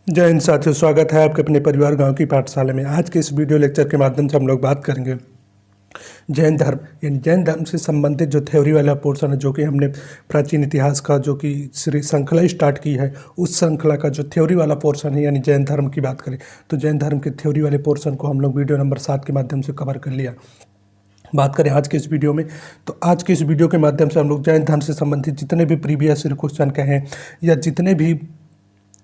जय हिंद साथियों, स्वागत है आपके अपने परिवार गांव की पाठशाला में। आज के इस वीडियो लेक्चर के माध्यम से हम लोग बात करेंगे जैन धर्म, यानी जैन धर्म से संबंधित जो थ्योरी वाला पोर्शन है, जो कि हमने प्राचीन इतिहास का जो कि श्रृंखला स्टार्ट की है, उस श्रृंखला का जो थ्योरी वाला पोर्शन है, यानी जैन धर्म की बात करें तो जैन धर्म के थ्योरी वाले पोर्शन को हम लोग वीडियो नंबर 7 के माध्यम से कवर कर लिया। बात करें आज के इस वीडियो में, तो आज के इस वीडियो के माध्यम से हम लोग जैन धर्म से संबंधित जितने भी प्रीवियस क्वेश्चन कहें या जितने भी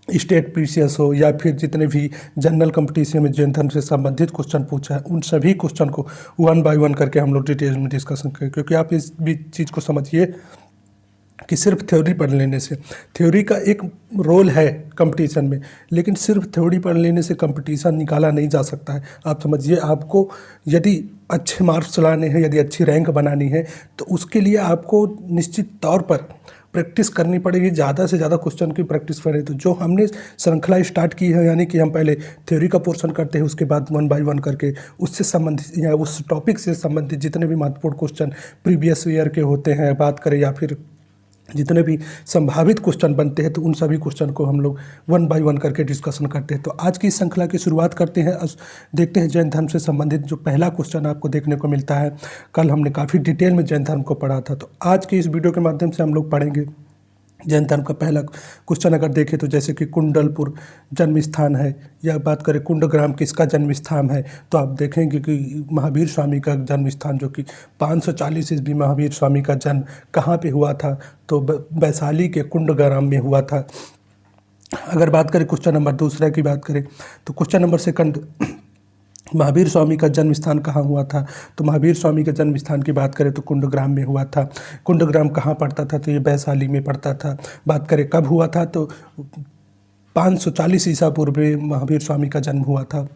स्टेट पीसीएस हो या फिर जितने भी जनरल कंपटीशन में जैन धर्म से संबंधित क्वेश्चन पूछा है, उन सभी क्वेश्चन को वन बाय वन करके हम लोग डिटेल में डिस्कशन करें। क्योंकि आप इस भी चीज़ को समझिए कि सिर्फ थ्योरी पढ़ लेने से, थ्योरी का एक रोल है कंपटीशन में, लेकिन सिर्फ थ्योरी पढ़ लेने से कंपटीशन निकाला नहीं जा सकता है। आप समझिए, आपको यदि अच्छे मार्क्स लाने हैं, यदि अच्छी रैंक बनानी है, तो उसके लिए आपको निश्चित तौर पर प्रैक्टिस करनी पड़ेगी, ज़्यादा से ज़्यादा क्वेश्चन की प्रैक्टिस करें। तो जो हमने श्रृंखला स्टार्ट की है, यानी कि हम पहले थ्योरी का पोर्शन करते हैं, उसके बाद वन बाय वन करके उससे संबंधित या उस टॉपिक से संबंधित जितने भी महत्वपूर्ण क्वेश्चन प्रीवियस ईयर के होते हैं बात करें, या फिर जितने भी संभावित क्वेश्चन बनते हैं, तो उन सभी क्वेश्चन को हम लोग वन बाय वन करके डिस्कशन करते हैं। तो आज की इस श्रृंखला की शुरुआत करते हैं। देखते हैं जैन धर्म से संबंधित जो पहला क्वेश्चन आपको देखने को मिलता है। कल हमने काफ़ी डिटेल में जैन धर्म को पढ़ा था, तो आज की इस वीडियो के माध्यम से हम लोग पढ़ेंगे जैन धर्म का पहला क्वेश्चन। अगर देखें तो जैसे कि कुंडलपुर जन्म स्थान है, या बात करें कुंडग्राम किसका जन्म स्थान है, तो आप देखेंगे कि महावीर स्वामी का जन्म स्थान, जो कि 540 ईस्वी महावीर स्वामी का जन्म कहाँ पे हुआ था, तो वैशाली के कुंडग्राम में हुआ था। अगर बात करें क्वेश्चन नंबर दूसरा की बात करें, तो question number second, Mahavir Swami का जन्म स्थान कहाँ हुआ था, तो महावीर स्वामी के जन्म स्थान की बात करें तो कुंडग्राम में हुआ था। कुंडग्राम कहाँ पड़ता था, तो ये वैशाली में पड़ता था। बात करें कब हुआ था, तो 540 ईसा पूर्व में महावीर स्वामी का जन्म हुआ था।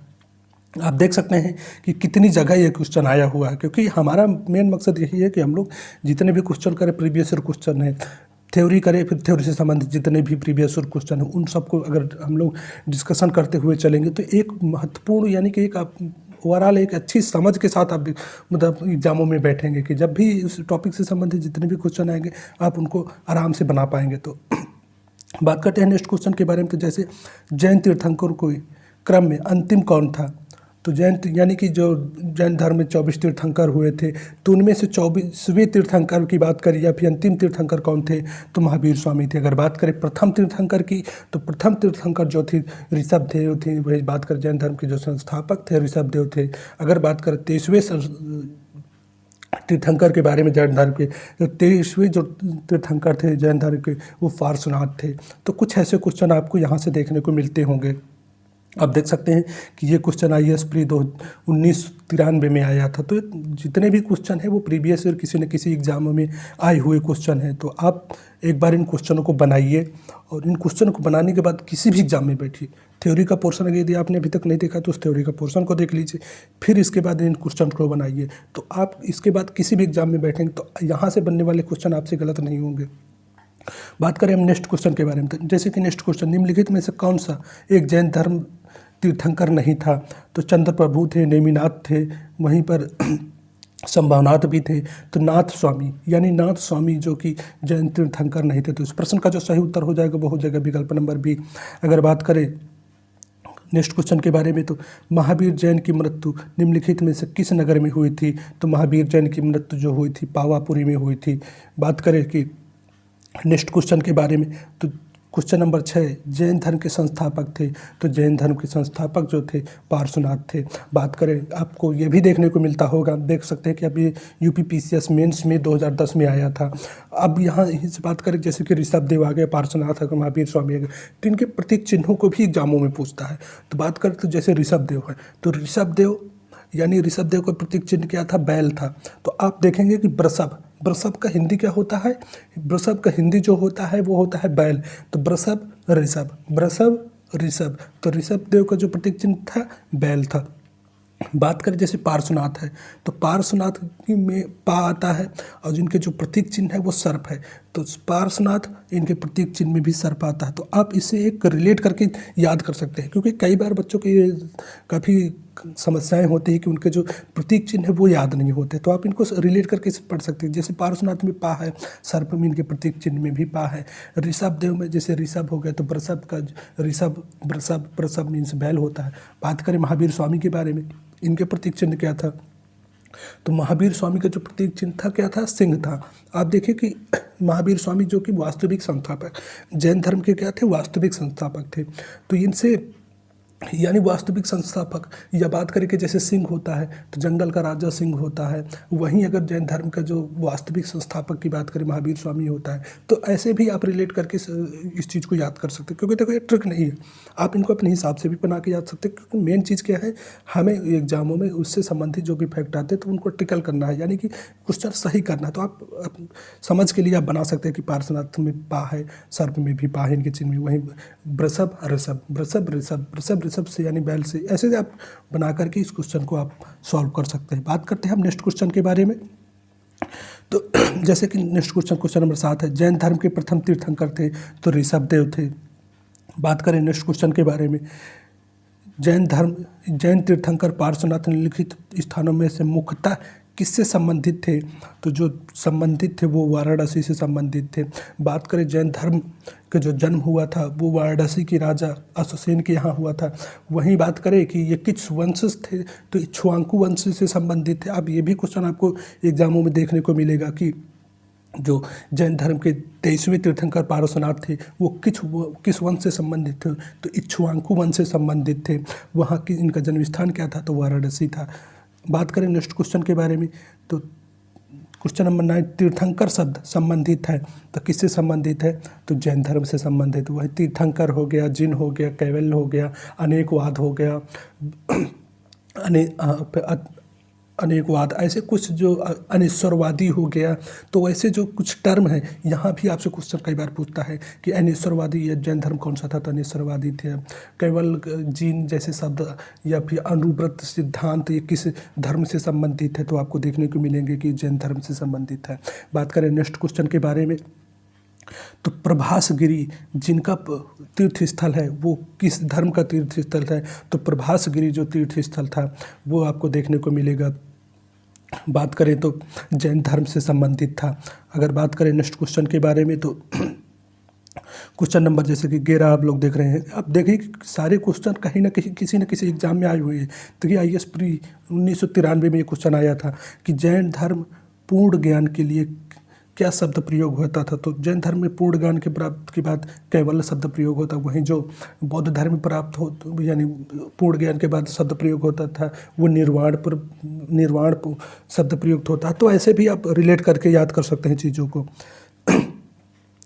आप देख सकते हैं कि कितनी जगह ये क्वेश्चन आया हुआ है, क्योंकि हमारा मेन मकसद यही है कि हम लोग जितने भी क्वेश्चन करें, प्रीवियस ईयर क्वेश्चन है, थ्योरी करें, फिर थ्योरी से संबंधित जितने भी प्रीवियस ईयर क्वेश्चन है, उन सबको अगर हम लोग डिस्कशन करते हुए चलेंगे, तो एक महत्वपूर्ण, यानी कि एक आप ओवरऑल एक अच्छी समझ के साथ आप मतलब एग्जामों में बैठेंगे कि जब भी उस टॉपिक से संबंधित जितने भी क्वेश्चन आएंगे, आप उनको आराम से बना पाएंगे। तो बात करते हैं नेक्स्ट क्वेश्चन के बारे में। तो जैसे जैन तीर्थंकर को क्रम में अंतिम कौन था, तो जैन यानी कि जो जैन धर्म में 24 तीर्थंकर हुए थे, तो उनमें से 24वें तीर्थंकर की बात करें या फिर अंतिम तीर्थंकर कौन थे, तो महावीर स्वामी थे। अगर बात करें प्रथम तीर्थंकर की, तो प्रथम तीर्थंकर जो थी ऋषभ देव थे। वही बात करें जैन धर्म के जो संस्थापक थे, ऋषभ देव थे। अगर बात करें 23वें तीर्थंकर के बारे में जैन धर्म के, जो 23वें जो तीर्थंकर थे जैन धर्म के, वो पार्श्वनाथ थे। तो कुछ ऐसे क्वेश्चन आपको यहाँ से देखने को मिलते होंगे। आप देख सकते हैं कि ये क्वेश्चन IAS प्री 1993 में आया था। तो जितने भी क्वेश्चन है वो प्रीवियस ईयर किसी न किसी एग्जाम में आए हुए क्वेश्चन है। तो आप एक बार इन क्वेश्चनों को बनाइए, और इन क्वेश्चन को बनाने के बाद किसी भी एग्जाम में बैठिए। थ्योरी का पोर्शन यदि आपने अभी तक नहीं देखा, तो उस थ्योरी का पोर्शन को देख लीजिए, फिर इसके बाद इन क्वेश्चन को बनाइए। तो आप इसके बाद किसी भी एग्जाम में बैठेंगे तो यहाँ से बनने वाले क्वेश्चन आपसे गलत नहीं होंगे। बात करें हम नेक्स्ट क्वेश्चन के बारे में, तो जैसे कि नेक्स्ट क्वेश्चन, निम्नलिखित में से कौन सा एक जैन धर्म तीर्थंकर नहीं था, तो चंद्र प्रभु थे, नेमिनाथ थे, वहीं पर संभवनाथ भी थे। तो नाथ स्वामी, यानी नाथ स्वामी जो कि जैन तीर्थंकर नहीं थे। तो इस प्रश्न का जो सही उत्तर हो जाएगा वो हो जाएगा विकल्प नंबर बी। अगर बात करें नेक्स्ट क्वेश्चन के बारे में, तो महावीर जैन की मृत्यु निम्नलिखित में से किस नगर में हुई थी, तो महावीर जैन की मृत्यु जो हुई थी पावापुरी में हुई थी। बात करें कि नेक्स्ट क्वेश्चन के बारे में, तो क्वेश्चन नंबर 6, जैन धर्म के संस्थापक थे, तो जैन धर्म के संस्थापक जो थे पार्श्वनाथ थे। बात करें, आपको ये भी देखने को मिलता होगा, देख सकते हैं कि अभी UPPCS मेंस में 2010 में आया था। अब यहाँ से बात करें, जैसे कि ऋषभ देव आ गए, पार्श्वनाथ आ गए, महावीर स्वामी आ गए, तो इनके प्रतीक चिन्हों को भी एग्जामों में पूछता है। तो बात करें तो जैसे ऋषभ देव है, तो ऋषभ देव यानी ऋषभ देव का प्रतीक चिन्ह क्या था, बैल था। तो आप देखेंगे कि वृषभ, वृषभ का हिंदी क्या होता है, वृषभ का हिंदी जो होता है वो होता है बैल। तो वृषभ ऋषभ, वृषभ ऋषभ, तो ऋषभ देव का जो प्रतीक चिन्ह था बैल था। बात करें जैसे पार्श्वनाथ है, तो पार्श्वनाथ में पा आता है, और जिनके जो प्रतीक चिन्ह है वो सर्प है। तो पार्श्वनाथ, इनके प्रतीक चिन्ह में भी सर्प आता है। तो आप इसे एक रिलेट करके याद कर सकते हैं, क्योंकि कई बार बच्चों के काफ़ी समस्याएं होती हैं कि उनके जो प्रतीक चिन्ह है वो याद नहीं होते, तो आप इनको रिलेट करके पढ़ सकते हैं। जैसे पार्श्वनाथ में पा है, सर्प में इनके प्रतीक चिन्ह में भी पा है। ऋषभ देव में जैसे ऋषभ हो गया तो वृषभ का ऋषभ वृषभ वृषभ मीन्स बैल होता है। बात करें महावीर स्वामी के बारे में, इनके प्रतीक चिन्ह क्या था, तो महावीर स्वामी का जो प्रतीक चिन्ह था क्या था, सिंह था। आप देखिए कि महावीर स्वामी जो कि वास्तविक संस्थापक जैन धर्म के क्या थे, वास्तविक संस्थापक थे। तो इनसे यानी वास्तविक संस्थापक, या बात करें कि जैसे सिंह होता है तो जंगल का राजा सिंह होता है, वहीं अगर जैन धर्म का जो वास्तविक संस्थापक की बात करें महावीर स्वामी होता है, तो ऐसे भी आप रिलेट करके इस चीज़ को याद कर सकते हैं। क्योंकि देखो ये ट्रिक नहीं है, आप इनको अपने हिसाब से भी बना के याद सकते हैं। क्योंकि मेन चीज़ क्या है, हमें एग्जामों में उससे संबंधित जो भी फैक्ट आते हैं तो उनको टिकल करना है, यानी कि क्वेश्चन सही करना है। तो आप समझ के लिए आप बना सकते हैं कि पार्श्वनाथ में पा है, सर्प में भी पा है इनके चिन्ह में, वहीं वृषभ ऋषभ वृषभ ऋषभ वृषभ ऋषभ से यानी बैल से, ऐसे आप बना करके इस क्वेश्चन को आप सॉल्व कर सकते हैं। बात करते हैं हम नेक्स्ट क्वेश्चन के बारे में। तो जैसे कि नेक्स्ट क्वेश्चन नंबर 7 है, जैन धर्म के प्रथम तीर्थंकर थे तो ऋषभ देव थे। बात करें नेक्स्ट क्वेश्चन के बारे में, जैन तीर्थंकर पार्श्वनाथ निम्नलिखित स्थानों में से मुख्यतः किससे संबंधित थे, तो जो संबंधित थे वो वाराणसी से संबंधित थे। बात करें जैन धर्म का जो जन्म हुआ था वो वाराणसी के राजा अशोसेन के यहाँ हुआ था। वहीं बात करें कि ये किस वंश थे, तो इक्ष्वाकु वंश से संबंधित थे। अब ये भी क्वेश्चन आपको एग्जामों में देखने को मिलेगा कि जो जैन धर्म के 23वें तीर्थंकर पार्श्वनाथ थे वो किस वंश से संबंधित थे, तो इक्ष्वाकु वंश से संबंधित थे। वहाँ की इनका जन्म स्थान क्या था, तो वाराणसी था। बात करें नेक्स्ट क्वेश्चन के बारे में, तो क्वेश्चन नंबर 9, तीर्थंकर शब्द संबंधित है तो किससे संबंधित है, तो जैन धर्म से संबंधित। वह तीर्थंकर हो गया, जिन हो गया, कैवल्य हो गया, अनेकवाद हो गया, अनेकवाद, ऐसे कुछ जो अनेश्वरवादी हो गया। तो वैसे जो कुछ टर्म है, यहाँ भी आपसे क्वेश्चन कई बार पूछता है कि अनेश्वरवादी या जैन धर्म कौन सा था, तो अनेश्वरवादी थे। केवल जीन जैसे शब्द या फिर अनुव्रत सिद्धांत ये किस धर्म से संबंधित है, तो आपको देखने को मिलेंगे कि जैन धर्म से संबंधित है। बात करें नेक्स्ट क्वेश्चन के बारे में, तो प्रभासगिरी जिनका तीर्थ स्थल है वो किस धर्म का तीर्थ स्थल है, तो प्रभासगिरी जो तीर्थ स्थल था वो आपको देखने को मिलेगा। बात करें तो जैन धर्म से संबंधित था। अगर बात करें नेक्स्ट क्वेश्चन के बारे में, तो क्वेश्चन नंबर जैसे कि 11 आप लोग देख रहे हैं। अब देखिए कि सारे क्वेश्चन कहीं ना कहीं किसी न किसी एग्जाम में आए हुए हैं। तो ये IAS प्री 1993 में ये क्वेश्चन आया था कि जैन धर्म पूर्ण ज्ञान के लिए क्या शब्द प्रयोग होता था, तो जैन धर्म में पूर्ण ज्ञान के प्राप्त के बाद कैवल्य शब्द प्रयोग होता। वहीं जो बौद्ध धर्म में प्राप्त हो यानी पूर्ण ज्ञान के बाद शब्द प्रयोग होता था वो निर्वाण शब्द प्रयुक्त होता है। तो ऐसे भी आप रिलेट करके याद कर सकते हैं चीज़ों को।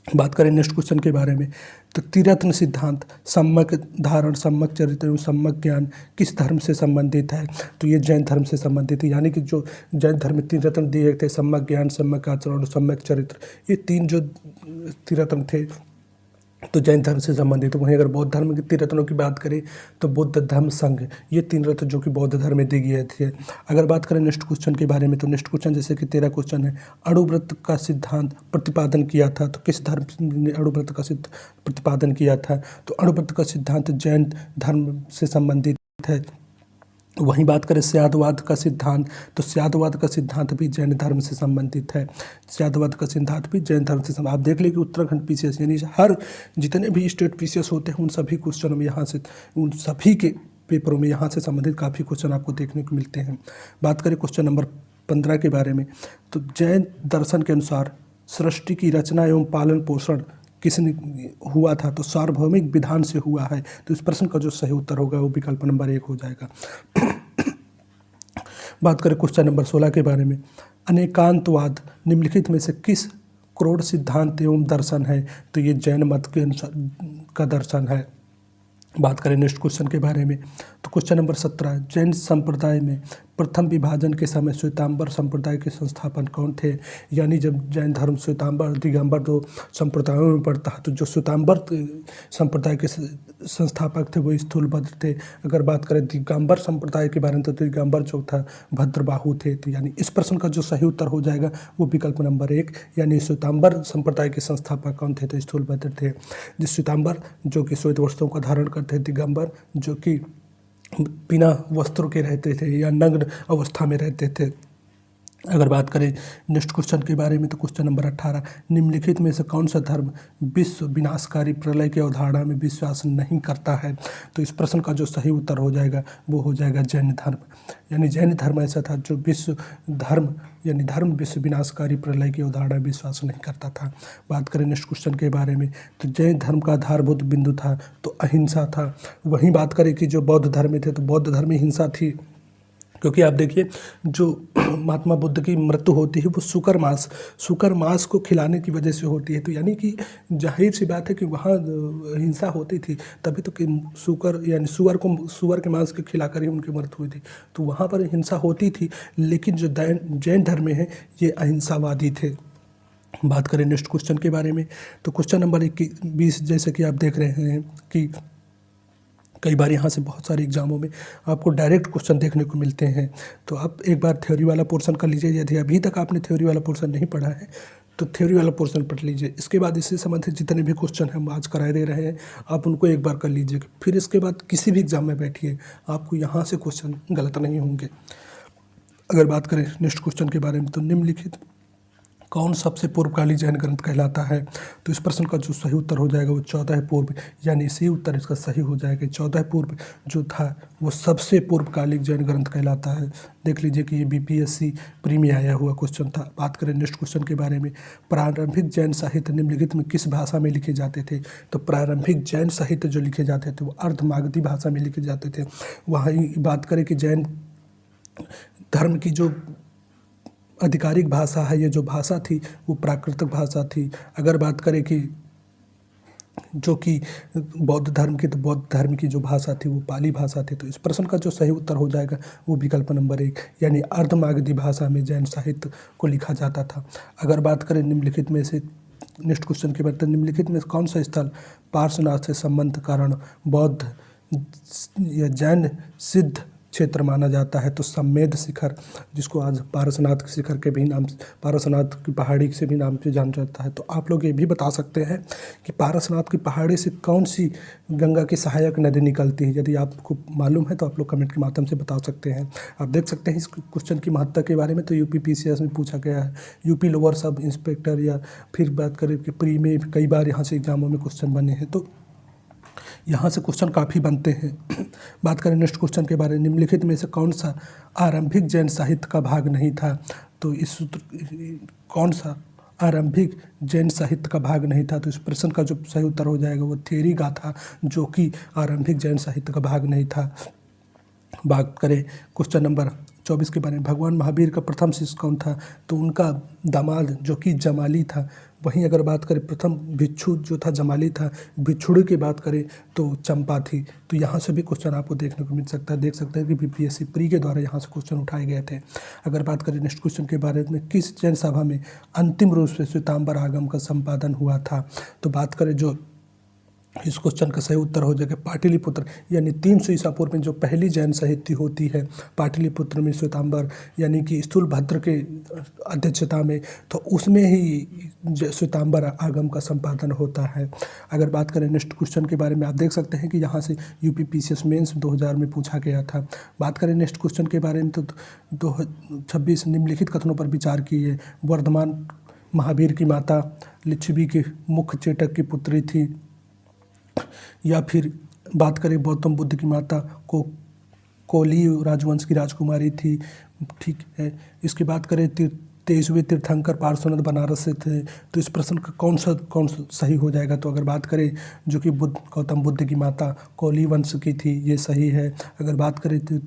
बात करें नेक्स्ट क्वेश्चन के बारे में, तो त्रिरत्न सिद्धांत, सम्यक धारण, सम्यक चरित्र एवं सम्यक ज्ञान किस धर्म से संबंधित है, तो ये जैन धर्म से संबंधित है। यानी कि जो जैन धर्म में 3 रत्न दिए थे, सम्यक ज्ञान, सम्यक आचरण और सम्यक चरित्र, ये 3 जो त्रिरत्न थे तो जैन धर्म से संबंधित। वहीं अगर बौद्ध धर्म के 3 रत्नों की बात करें तो बुद्ध धम्म संघ, ये 3 रत्न जो कि बौद्ध धर्म में दिए गए थे। अगर बात करें नेक्स्ट क्वेश्चन के बारे में, तो नेक्स्ट क्वेश्चन जैसे कि 13 क्वेश्चन है, अणुव्रत का सिद्धांत प्रतिपादन किया था, तो किस धर्म ने अणुव्रत का प्रतिपादन किया था, तो अणुव्रत का सिद्धांत जैन धर्म से संबंधित है। वहीं बात करें स्यादवाद का सिद्धांत, तो स्यादवाद का सिद्धांत भी जैन धर्म से संबंधित है। स्यादवाद का सिद्धांत भी जैन धर्म से आप देख लें कि उत्तराखंड PCS यानी हर जितने भी स्टेट PCS होते हैं उन सभी क्वेश्चनों में यहाँ से, उन सभी के पेपरों में यहाँ से संबंधित काफ़ी क्वेश्चन आपको देखने को मिलते हैं। बात करें क्वेश्चन नंबर 15 के बारे में, तो जैन दर्शन के अनुसार सृष्टि की रचना एवं पालन पोषण किसने हुआ था, तो सार्वभौमिक विधान से हुआ है। तो इस प्रश्न का जो सही उत्तर होगा वो विकल्प नंबर 1 हो जाएगा। बात करें क्वेश्चन नंबर 16 के बारे में, अनेकांतवाद निम्नलिखित में से किस क्रोड सिद्धांत एवं दर्शन है, तो ये जैन मत के अनुसार का दर्शन है। बात करें नेक्स्ट क्वेश्चन के बारे में, तो क्वेश्चन नंबर 17, जैन संप्रदाय में प्रथम विभाजन के समय श्वेतांबर संप्रदाय के संस्थापन कौन थे, यानी जब जैन धर्म श्वेतांबर दिगंबर 2 संप्रदायों में पड़ता है, तो जो श्वेतांबर संप्रदाय के संस्थापक थे वो स्थूलभद्र थे। अगर बात करें दिगंबर संप्रदाय के बारे में, तो दिगंबर जो था भद्रबाहु थे। तो यानी इस प्रश्न का जो सही उत्तर हो जाएगा वो विकल्प नंबर 1, यानी श्वेतांबर संप्रदाय के संस्थापक कौन थे, तो स्थूलभद्र थे। जिस श्वेतांबर जो कि श्वेत वस्त्रों का धारण करते, दिगंबर जो कि बिना वस्त्रों के रहते थे या नग्न अवस्था में रहते थे। अगर बात करें नेक्स्ट क्वेश्चन के बारे में तो क्वेश्चन नंबर 18, निम्नलिखित में से कौन सा धर्म विश्व विनाशकारी प्रलय की अवधारणा में विश्वास नहीं करता है? तो इस प्रश्न का जो सही उत्तर हो जाएगा वो हो जाएगा जैन धर्म। यानी जैन धर्म ऐसा था जो विश्व धर्म यानी धर्म विश्व विनाशकारी प्रलय की अवधारणा में विश्वास नहीं करता था। बात करें नेक्स्ट क्वेश्चन के बारे में तो जैन धर्म का आधारभूत बिंदु था तो अहिंसा था। वहीं बात करें कि जो बौद्ध धर्म में थे तो बौद्ध धर्म में हिंसा थी, क्योंकि आप देखिए जो महात्मा बुद्ध की मृत्यु होती है वो शुकर मांस को खिलाने की वजह से होती है। तो यानी कि जाहिर सी बात है कि वहाँ हिंसा होती थी, तभी तो कि शुकर यानी सुअर के मांस के खिलाकर ही उनकी मृत्यु हुई थी। तो वहाँ पर हिंसा होती थी, लेकिन जो जैन धर्म में है ये अहिंसावादी थे। बात करें नेक्स्ट क्वेश्चन के बारे में तो क्वेश्चन नंबर 20, जैसे कि आप देख रहे हैं कि कई बार यहाँ से बहुत सारे एग्जामों में आपको डायरेक्ट क्वेश्चन देखने को मिलते हैं। तो आप एक बार थ्योरी वाला पोर्शन कर लीजिए, यदि अभी तक आपने थ्योरी वाला पोर्शन नहीं पढ़ा है तो थ्योरी वाला पोर्शन पढ़ लीजिए। इसके बाद इससे संबंधित जितने भी क्वेश्चन हम आज करा दे रहे हैं आप उनको एक बार कर लीजिए, फिर इसके बाद किसी भी एग्जाम में बैठिए आपको यहाँ से क्वेश्चन गलत नहीं होंगे। अगर बात करें नेक्स्ट क्वेश्चन के बारे में तो निम्नलिखित कौन सबसे पूर्वकाली जैन ग्रंथ कहलाता है? तो इस प्रश्न का जो सही उत्तर हो जाएगा वो 14 पूर्व, यानी इसी उत्तर इसका सही हो जाएगा। 14 पूर्व जो था वो सबसे पूर्वकालिक जैन ग्रंथ कहलाता है। देख लीजिए कि ये बीपीएससी प्री में आया हुआ क्वेश्चन था। बात करें नेक्स्ट क्वेश्चन के बारे में, प्रारंभिक जैन साहित्य निम्नलिखित में किस भाषा में लिखे जाते थे? तो प्रारंभिक जैन साहित्य जो लिखे जाते थे वो अर्धमागधी भाषा में लिखे जाते थे। वहाँ बात करें कि जैन धर्म की जो आधिकारिक भाषा है, ये जो भाषा थी वो प्राकृतिक भाषा थी। अगर बात करें कि जो कि बौद्ध धर्म की, तो बौद्ध धर्म की जो भाषा थी वो पाली भाषा थी। तो इस प्रश्न का जो सही उत्तर हो जाएगा वो विकल्प नंबर 1, यानी अर्धमागधी भाषा में जैन साहित्य को लिखा जाता था। अगर बात करें निम्नलिखित में से नेक्स्ट क्वेश्चन के बाद, निम्नलिखित में कौन सा स्थल पार्श्वनाथ से संबंध कारण बौद्ध या जैन सिद्ध क्षेत्र माना जाता है? तो सम्मेद शिखर, जिसको आज पारसनाथ शिखर के भी नाम, पारसनाथ की पहाड़ी से भी नाम से जाना जाता है। तो आप लोग ये भी बता सकते हैं कि पारसनाथ की पहाड़ी से कौन सी गंगा की सहायक नदी निकलती है? यदि आपको मालूम है तो आप लोग कमेंट के माध्यम से बता सकते हैं। आप देख सकते हैं इस क्वेश्चन की महत्ता के बारे में तो यूपीपीसीएस में पूछा गया है। यूपी लोअर सब इंस्पेक्टर या फिर बात करें कि प्री में कई बार यहाँ से एग्जामों में क्वेश्चन बने हैं, तो यहाँ से क्वेश्चन काफ़ी बनते हैं। बात करें नेक्स्ट क्वेश्चन के बारे में, निम्नलिखित में से कौन सा आरंभिक जैन साहित्य का भाग नहीं था? तो इस कौन सा आरंभिक जैन साहित्य का भाग नहीं था? तो इस प्रश्न का जो सही उत्तर हो जाएगा वो थेरी गाथा, जो कि आरंभिक जैन साहित्य का भाग नहीं था। बात करें क्वेश्चन नंबर 24 के बारे में, भगवान महावीर का प्रथम शिष्य कौन था? तो उनका दामाद जो कि जमाली था। वहीं अगर बात करें प्रथम भिक्षु जो था जमाली था, भिक्षुड़ी की बात करें तो चंपा थी। तो यहाँ से भी क्वेश्चन आपको देखने को मिल सकता है। देख सकते हैं कि बीपीएससी प्री के द्वारा यहाँ से क्वेश्चन उठाए गए थे। अगर बात करें नेक्स्ट क्वेश्चन के बारे में, किस जैन सभा में अंतिम रूप से श्वेतांबर आगम का संपादन हुआ था? तो बात करें जो इस क्वेश्चन का सही उत्तर हो जाएगा पाटलिपुत्र, यानी 300 ईसा पूर्व में जो पहली जैन साहित्य होती है पाटलिपुत्र में श्वेतांबर यानी कि स्थूलभद्र के अध्यक्षता में, तो उसमें ही श्वेतांबर आगम का संपादन होता है। अगर बात करें नेक्स्ट क्वेश्चन के बारे में, आप देख सकते हैं कि यहाँ से यूपीपीसीएस मेंस 2000 में पूछा गया था। बात करें नेक्स्ट क्वेश्चन के बारे में तो 26 निम्नलिखित कथनों पर विचार कीजिए। वर्धमान महावीर की माता लिच्छवी के मुख्य चेटक की पुत्री थी, या फिर बात करें गौतम बुद्ध की माता को कोली राजवंश की राजकुमारी थी, ठीक है। इसकी बात करें 23वें तीर्थंकर पार्श्वनाथ बनारस से थे। तो इस प्रश्न का कौन सा सही हो जाएगा? तो अगर बात करें जो कि गौतम बुद्ध की माता कोली वंश की थी, ये सही है। अगर बात करें तो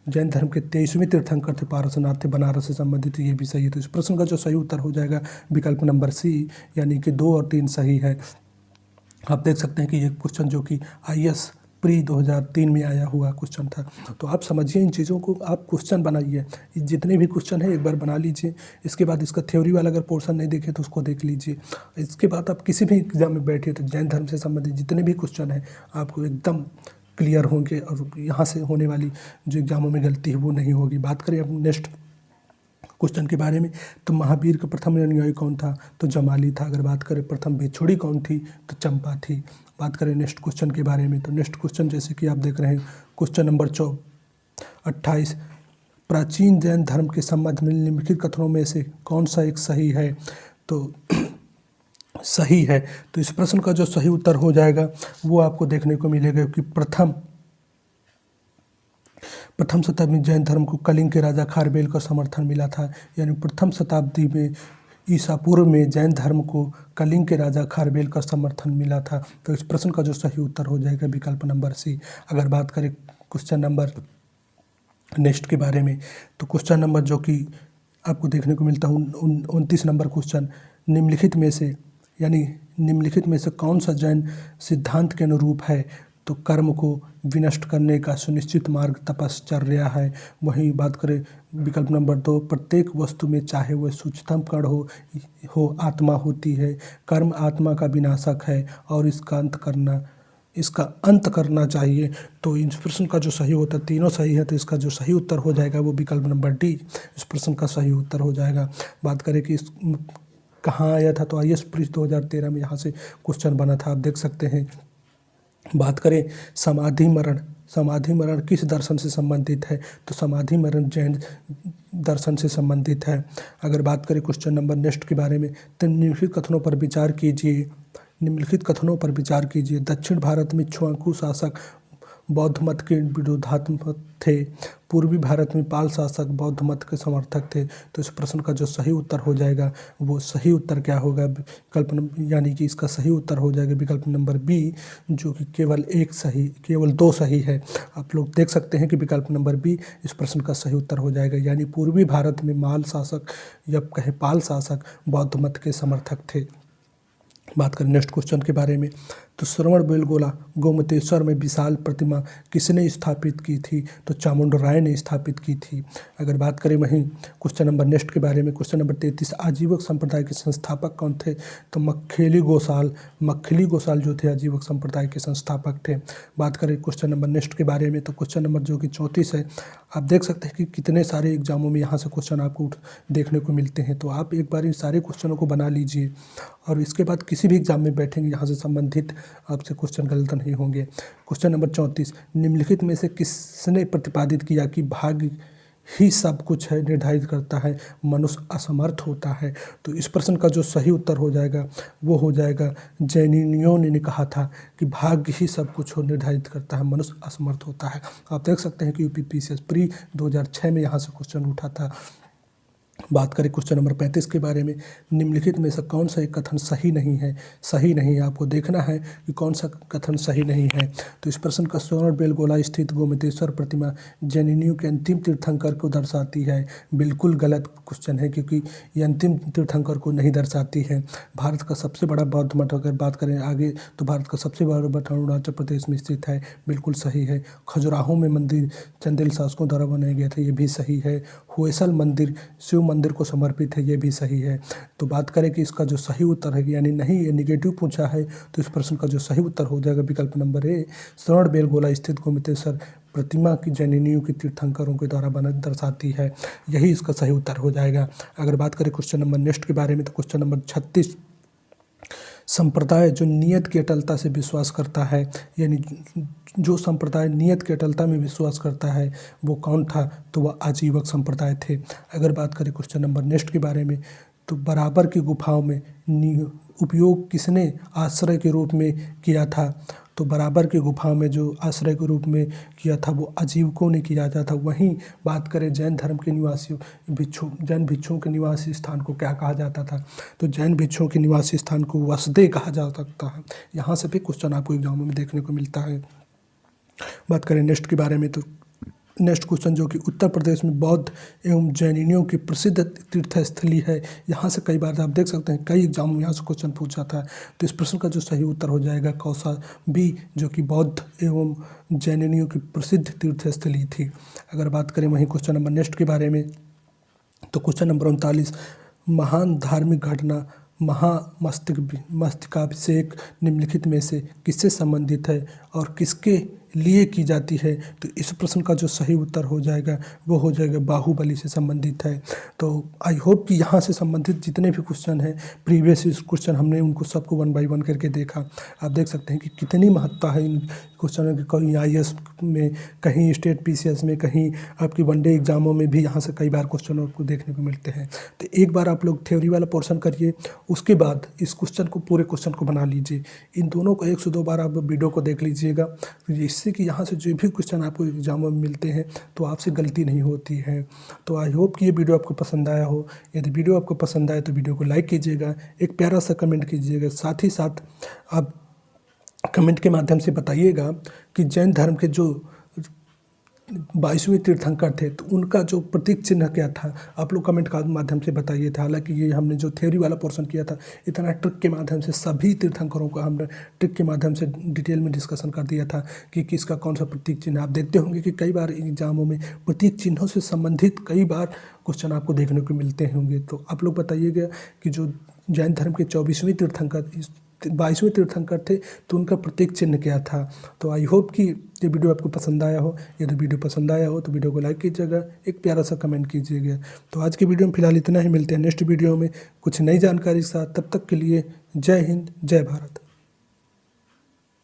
जैन धर्म के 23वें तीर्थंकर थे पार्श्वनाथ थे बनारस से संबंधित, ये भी सही है। तो इस प्रश्न का जो सही उत्तर हो जाएगा विकल्प नंबर सी, यानी कि 2 और 3 सही है। आप देख सकते हैं कि ये क्वेश्चन जो कि आईएएस प्री 2003 में आया हुआ क्वेश्चन था। तो आप समझिए इन चीज़ों को, आप क्वेश्चन बनाइए, जितने भी क्वेश्चन है एक बार बना लीजिए। इसके बाद इसका थ्योरी वाला अगर पोर्शन नहीं देखे तो उसको देख लीजिए। इसके बाद आप किसी भी एग्जाम में बैठिए तो जैन धर्म से संबंधित जितने भी क्वेश्चन हैं आपको एकदम क्लियर होंगे और यहाँ से होने वाली जो एग्जामों में गलती है वो नहीं होगी। बात करें अब नेक्स्ट क्वेश्चन के बारे में। तो महावीर का प्रथम अनुयायी कौन था? तो जमाली था। अगर बात करें प्रथम भिक्षुणी कौन थी? तो चंपा थी। बात करें नेक्स्ट क्वेश्चन के बारे में, तो नेक्स्ट क्वेश्चन जैसे कि आप देख रहे हैं क्वेश्चन नंबर 28, प्राचीन जैन धर्म के संबंध में निम्नलिखित कथनों में से कौन सा एक सही है? तो सही है। तो इस प्रश्न का जो सही उत्तर हो जाएगा वो आपको देखने को मिलेगा कि प्रथम शताब्दी में जैन धर्म को कलिंग के राजा खारवेल का समर्थन मिला था। यानी प्रथम शताब्दी में ईसा पूर्व में जैन धर्म को कलिंग के राजा खारवेल का समर्थन मिला था। तो इस प्रश्न का जो सही उत्तर हो जाएगा विकल्प नंबर सी। अगर बात करें क्वेश्चन नंबर नेक्स्ट के बारे में, तो क्वेश्चन नंबर जो कि आपको देखने को मिलता है 29 नंबर क्वेश्चन, निम्नलिखित में से कौन सा जैन सिद्धांत के अनुरूप है? तो कर्म को विनष्ट करने का सुनिश्चित मार्ग तपश्चर्या है। वहीं बात करें विकल्प नंबर 2, प्रत्येक वस्तु में चाहे वह सूक्ष्मतम कण हो आत्मा होती है। कर्म आत्मा का विनाशक है और इसका अंत करना चाहिए। तो इस प्रश्न का जो सही होता है, तीनों सही है, तो इसका जो सही उत्तर हो जाएगा वो विकल्प नंबर डी इस प्रश्न का सही उत्तर हो जाएगा। बात करें कि कहाँ आया था, तो IAS परीक्षा 2013 में यहाँ से क्वेश्चन बना था, आप देख सकते हैं। बात करें समाधि मरण किस दर्शन से संबंधित है? तो समाधि मरण जैन दर्शन से संबंधित है। अगर बात करें क्वेश्चन नंबर नेक्स्ट के बारे में, तो निम्नलिखित कथनों पर विचार कीजिए। दक्षिण भारत में इक्ष्वाकु शासक बौद्ध मत के विरोधात्मक थे। पूर्वी भारत में पाल शासक बौद्ध मत के समर्थक थे। तो इस प्रश्न का जो सही उत्तर हो जाएगा वो सही उत्तर क्या होगा? यानी कि इसका सही उत्तर हो जाएगा विकल्प नंबर बी, जो कि केवल 2 सही है। आप लोग देख सकते हैं कि विकल्प नंबर बी इस प्रश्न का सही उत्तर हो जाएगा। यानी पूर्वी भारत में पाल शासक बौद्ध मत के समर्थक थे। बात करें नेक्स्ट क्वेश्चन के बारे में, तो श्रवणबेलगोला गोमतेश्वर में विशाल प्रतिमा किसने स्थापित की थी? तो चामुंडराय ने स्थापित की थी। अगर बात करें वहीं क्वेश्चन नंबर नेक्स्ट के बारे में, क्वेश्चन नंबर 33, आजीवक संप्रदाय के संस्थापक कौन थे? तो मक्खिली गोसाल जो थे आजीवक संप्रदाय के संस्थापक थे। बात करें क्वेश्चन नंबर नेक्स्ट के बारे में, तो क्वेश्चन नंबर जो कि 34 है, आप देख सकते हैं कि कितने सारे एग्जामों में यहाँ से क्वेश्चन आपको देखने को मिलते हैं। तो आप एक बार इन सारे क्वेश्चनों को बना लीजिए और इसके बाद किसी भी एग्जाम में बैठेंगे यहाँ से संबंधित आपसे क्वेश्चन गलत नहीं होंगे। क्वेश्चन नंबर 34, निम्नलिखित में से किसने प्रतिपादित किया कि भाग्य ही सब कुछ है निर्धारित करता है, मनुष्य असमर्थ होता है? तो इस प्रश्न का जो सही उत्तर हो जाएगा वो हो जाएगा जैनिनियों ने कहा था कि भाग्य ही सब कुछ हो निर्धारित करता है, मनुष्य असमर्थ होता है। आप देख सकते हैं कि UPPCS प्री 2006 में यहाँ से क्वेश्चन उठा था। बात करें क्वेश्चन नंबर 35 के बारे में, निम्नलिखित में से कौन सा एक कथन सही नहीं है? आपको देखना है कि कौन सा कथन सही नहीं है। तो इस प्रश्न का श्रवणबेलगोला स्थित गोमतेश्वर प्रतिमा जैनियों के अंतिम तीर्थंकर को दर्शाती है। बिल्कुल गलत क्वेश्चन है, क्योंकि ये अंतिम तीर्थंकर को नहीं दर्शाती है। भारत का सबसे बड़ा बौद्ध मठ अगर बात करें आगे, तो भारत का सबसे बड़ा मठ अरुणाचल प्रदेश में स्थित है। बिल्कुल सही है। खजुराहो में मंदिर चंदेल शासकों द्वारा बनाया गया था, ये भी सही है। होयसल मंदिर शिव मंदिर को समर्पित है, ये भी सही है। तो बात करें कि इसका जो सही उत्तर है, यानी नहीं ये निगेटिव पूछा है, तो इस प्रश्न का जो सही उत्तर हो जाएगा विकल्प नंबर ए, श्रवणबेलगोला स्थित गोमतेश्वर प्रतिमा की जैनियों के तीर्थंकरों के द्वारा बना दर्शाती है, यही इसका सही उत्तर हो जाएगा। अगर बात करें क्वेश्चन नंबर नेक्स्ट के बारे में, तो क्वेश्चन नंबर 36, संप्रदाय जो नियत की अटलता से विश्वास करता है, यानी जो संप्रदाय नियत की अटलता में विश्वास करता है वो कौन था? तो वह आजीवक संप्रदाय थे। अगर बात करें क्वेश्चन नंबर नेक्स्ट के बारे में, तो बराबर की गुफाओं में उपयोग किसने आश्रय के रूप में किया था? तो बराबर की गुफाओं में जो आश्रय के रूप में किया था वो आजीवकों ने किया था। वहीं बात करें जैन धर्म के निवासियों जैन भिक्षुओं के निवासी स्थान को क्या कहा जाता था? तो जैन भिक्षुओं के निवासी स्थान को वसदे कहा जा सकता है। यहाँ से भी क्वेश्चन आपको एग्जामों में देखने को मिलता है। बात करें नेक्स्ट के बारे में, तो नेक्स्ट क्वेश्चन जो कि उत्तर प्रदेश में बौद्ध एवं जैनियों की प्रसिद्ध तीर्थस्थली है, यहाँ से कई बार आप देख सकते हैं कई एग्जाम में यहाँ से क्वेश्चन पूछा था। तो इस प्रश्न का जो सही उत्तर हो जाएगा कौसा बी, जो कि बौद्ध एवं जैनियों की प्रसिद्ध तीर्थस्थली थी। अगर बात करें वहीं क्वेश्चन नंबर नेक्स्ट के बारे में, तो क्वेश्चन नंबर 39, महान धार्मिक घटना मस्तिकाभिषेक निम्नलिखित में से किससे संबंधित है और किसके लिए की जाती है, तो इस प्रश्न का जो सही उत्तर हो जाएगा वो हो जाएगा बाहुबली से संबंधित है। तो आई होप कि यहाँ से संबंधित जितने भी क्वेश्चन हैं, प्रीवियस क्वेश्चन, हमने उनको सबको 1 बाय 1 करके देखा। आप देख सकते हैं कि कितनी महत्ता है इन क्वेश्चनों की, कहीं IAS में, कहीं स्टेट PCS में, कहीं आपकी वनडे एग्जामों में भी यहाँ से कई बार क्वेश्चनों को देखने को मिलते हैं। तो एक बार आप लोग थ्योरी वाला पोर्शन करिए, उसके बाद इस क्वेश्चन को, पूरे क्वेश्चन को बना लीजिए। इन दोनों को 1 से 2 बार आप वीडियो को देख लीजिएगा, इससे कि यहाँ से जो भी क्वेश्चन आपको एग्जामों में मिलते हैं तो आपसे गलती नहीं होती है। तो आई होप कि ये वीडियो आपको पसंद आया हो। यदि वीडियो आपको पसंद आए तो वीडियो को लाइक कीजिएगा, एक प्यारा सा कमेंट कीजिएगा, साथ ही साथ आप कमेंट के माध्यम से बताइएगा कि जैन धर्म के जो 22वें तीर्थंकर थे तो उनका जो प्रतीक चिन्ह क्या था, आप लोग कमेंट के माध्यम से बताइए था। हालांकि ये हमने जो थ्योरी वाला पोर्शन किया था, इतना ट्रिक के माध्यम से सभी तीर्थंकरों का हमने ट्रिक के माध्यम से डिटेल में डिस्कशन कर दिया था कि किसका कौन सा प्रतीक चिन्ह। आप देखते होंगे कि कई बार एग्जामों में प्रतीक चिन्हों से संबंधित कई बार क्वेश्चन आपको देखने को मिलते होंगे। तो आप लोग बताइएगा कि जो जैन धर्म के 22वें तीर्थंकर, 22वें तीर्थंकर थे तो उनका प्रतीक चिन्ह क्या था। तो आई होप कि ये वीडियो आपको पसंद आया हो। यदि वीडियो पसंद आया हो तो वीडियो को लाइक कीजिएगा, एक प्यारा सा कमेंट कीजिएगा। तो आज की वीडियो में फिलहाल इतना ही, मिलते हैं नेक्स्ट वीडियो में कुछ नई जानकारी के साथ। तब तक के लिए जय हिंद, जय भारत।